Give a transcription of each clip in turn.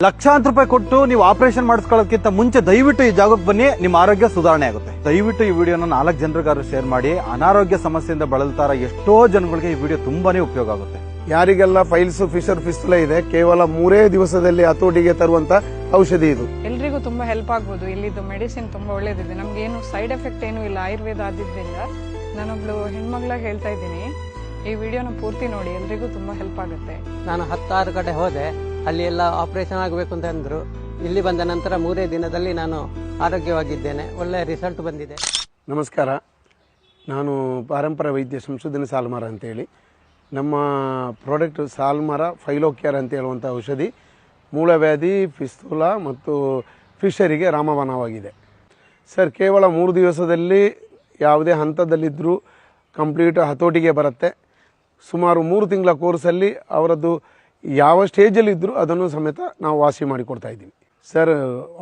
ಲಕ್ಷಾಂತರ ರೂಪಾಯಿ ಕೊಟ್ಟು ನೀವು ಆಪರೇಷನ್ ಮಾಡಿಸ್ಕೊಳ್ಳೋದಕ್ಕಿಂತ ಮುಂಚೆ ದಯವಿಟ್ಟು ಈ ಜಾಗಕ್ಕೆ ಬನ್ನಿ, ನಿಮ್ಮ ಆರೋಗ್ಯ ಸುಧಾರಣೆ ಆಗುತ್ತೆ. ದಯವಿಟ್ಟು ಈ ವಿಡಿಯೋನ 4 ಜನರಿಗಾರು ಶೇರ್ ಮಾಡಿ. ಅನಾರೋಗ್ಯ ಸಮಸ್ಯೆಯಿಂದ ಬಳಲ್ತಾರ ಎಷ್ಟೋ ಜನಗಳಿಗೆ ಈ ವಿಡಿಯೋ ತುಂಬಾನೇ ಉಪಯೋಗ ಆಗುತ್ತೆ. ಯಾರಿಗೆಲ್ಲ ಫೈಲ್ಸ್ ಫಿಶರ್ ಫಿಸ್ಟುಲಾ ಇದೆ, ಕೇವಲ 3 ದಿವಸದಲ್ಲಿ ಹತೋಟಿಗೆ ತರುವಂತ ಔಷಧಿ ಇದು. ಎಲ್ರಿಗೂ ತುಂಬಾ ಹೆಲ್ಪ್ ಆಗ್ಬೋದು. ಇಲ್ಲಿದ್ದು ಮೆಡಿಸಿನ್ ತುಂಬಾ ಒಳ್ಳೇದಿದೆ, ನಮ್ಗೆ ಏನು ಸೈಡ್ ಎಫೆಕ್ಟ್ ಏನೂ ಇಲ್ಲ. ಆಯುರ್ವೇದ ಆದ್ರಿಂದ ನಾನೊಬ್ಳು ಹೆಣ್ಮಗಳಾಗಿ ಹೇಳ್ತಾ ಇದ್ದೀನಿ, ಈ ವಿಡಿಯೋನ ಪೂರ್ತಿ ನೋಡಿ, ಎಲ್ರಿಗೂ ತುಂಬಾ ಹೆಲ್ಪ್ ಆಗುತ್ತೆ. ನಾನು 16 ಕಡೆ ಹೋದೆ, ಅಲ್ಲಿ ಎಲ್ಲ ಆಪರೇಷನ್ ಆಗಬೇಕು ಅಂತ ಅಂದ್ರು. ಇಲ್ಲಿ ಬಂದ ನಂತರ 3 ದಿನದಲ್ಲಿ ನಾನು ಆರೋಗ್ಯವಾಗಿದ್ದೇನೆ, ಒಳ್ಳೆ ರಿಸಲ್ಟ್ ಬಂದಿದೆ. ನಮಸ್ಕಾರ, ನಾನು ಪಾರಂಪರ ವೈದ್ಯ ಸಂಶೋಧನೆ ಸಾಲ್ಮರ ಅಂತೇಳಿ. ನಮ್ಮ ಪ್ರಾಡಕ್ಟ್ ಸಾಲ್ಮರ ಫೈಲೋಕ್ಯಾರ್ ಅಂತ ಹೇಳುವಂಥ ಔಷಧಿ ಮೂಲವ್ಯಾಧಿ, ಫಿಸ್ತುಲಾ ಮತ್ತು ಫಿಶರಿಗೆ ರಾಮಬಾಣವಾಗಿದೆ. ಸರ್, ಕೇವಲ 3 ದಿವಸದಲ್ಲಿ ಯಾವುದೇ ಹಂತದಲ್ಲಿದ್ದರೂ ಕಂಪ್ಲೀಟ್ ಹತೋಟಿಗೆ ಬರುತ್ತೆ. ಸುಮಾರು 3 ತಿಂಗಳ ಕೋರ್ಸಲ್ಲಿ ಅವರದ್ದು ಯಾವ ಸ್ಟೇಜಲ್ಲಿದ್ದರೂ ಅದನ್ನು ಸಮೇತ ನಾವು ವಾಸಿ ಮಾಡಿಕೊಡ್ತಾ ಇದ್ದೀವಿ. ಸರ್,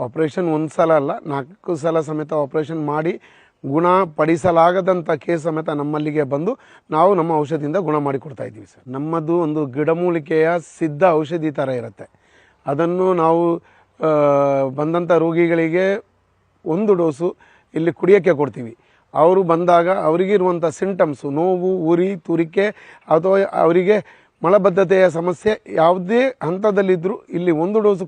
ಆಪ್ರೇಷನ್ 1 ಸಲ ಅಲ್ಲ, 4 ಸಲ ಸಮೇತ ಆಪ್ರೇಷನ್ ಮಾಡಿ ಗುಣಪಡಿಸಲಾಗದಂಥ ಕೇಸ್ ಸಮೇತ ನಮ್ಮಲ್ಲಿಗೆ ಬಂದು ನಾವು ನಮ್ಮ ಔಷಧಿಯಿಂದ ಗುಣ ಮಾಡಿಕೊಡ್ತಾ ಇದ್ದೀವಿ. ಸರ್, ನಮ್ಮದು ಒಂದು ಗಿಡಮೂಲಿಕೆಯ ಸಿದ್ಧ ಔಷಧಿ ಥರ ಇರುತ್ತೆ. ಅದನ್ನು ನಾವು ಬಂದಂಥ ರೋಗಿಗಳಿಗೆ 1 ಡೋಸು ಇಲ್ಲಿ ಕುಡಿಯೋಕ್ಕೆ ಕೊಡ್ತೀವಿ. ಅವರು ಬಂದಾಗ ಅವರಿಗಿರುವಂಥ ಸಿಂಟಮ್ಸು, ನೋವು, ಉರಿ, ತುರಿಕೆ ಅಥವಾ ಅವರಿಗೆ ಮಲಬದ್ಧತೆಯ ಸಮಸ್ಯೆ ಯಾವುದೇ ಹಂತದಲ್ಲಿದ್ದರೂ ಇಲ್ಲಿ 1 ಡೋಸು